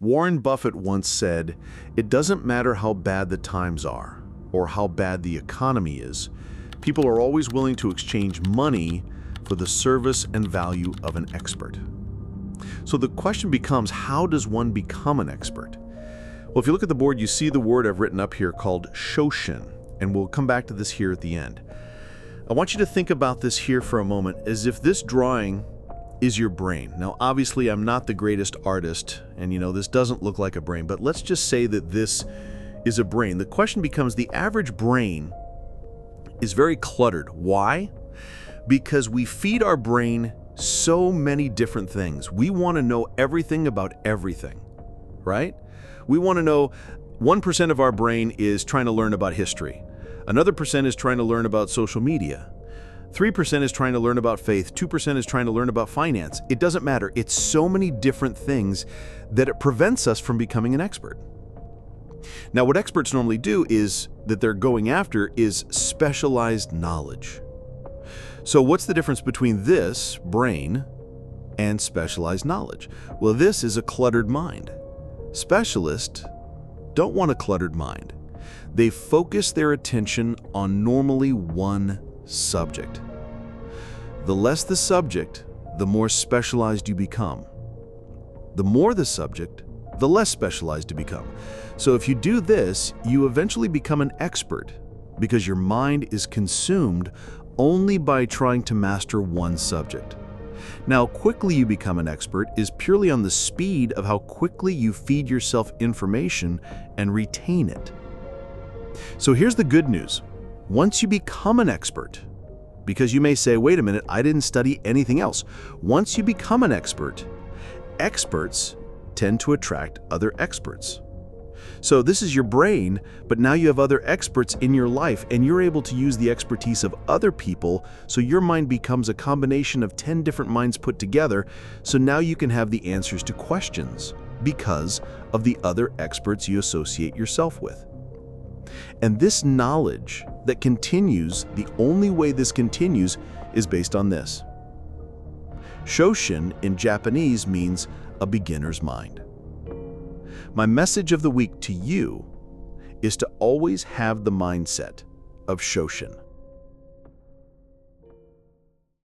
Warren Buffett once said, "It doesn't matter how bad the times are or how bad the economy is. People are always willing to exchange money for the service and value of an expert." So the question becomes, how does one become an expert? Well, if you look at the board, you see the word I've written up here called Shoshin, and we'll come back to this here at the end. I want you to think about this here for a moment as if this drawing is your brain. Now, obviously, I'm not the greatest artist, and this doesn't look like a brain, but let's just say that this is a brain. The question becomes, the average brain is very cluttered. Why? Because we feed our brain so many different things. We want to know everything about everything, right? We want to know 1% of our brain is trying to learn about history. Another percent is trying to learn about social media. 3% is trying to learn about faith. 2% is trying to learn about finance. It doesn't matter. It's so many different things that it prevents us from becoming an expert. Now, what experts normally do is that they're going after is specialized knowledge. So what's the difference between this brain and specialized knowledge? Well, this is a cluttered mind. Specialists don't want a cluttered mind. They focus their attention on normally one subject. The less the subject, the more specialized you become. The more the subject, the less specialized you become. So if you do this, you eventually become an expert because your mind is consumed only by trying to master one subject. Now, quickly you become an expert is purely on the speed of how quickly you feed yourself information and retain it. So here's the good news. Once you become an expert, because you may say, wait a minute, I didn't study anything else. Once you become an expert, experts tend to attract other experts. So this is your brain, but now you have other experts in your life, and you're able to use the expertise of other people, so your mind becomes a combination of 10 different minds put together, so now you can have the answers to questions because of the other experts you associate yourself with. And this knowledge that continues, the only way this continues is based on this. Shoshin in Japanese means a beginner's mind. My message of the week to you is to always have the mindset of Shoshin.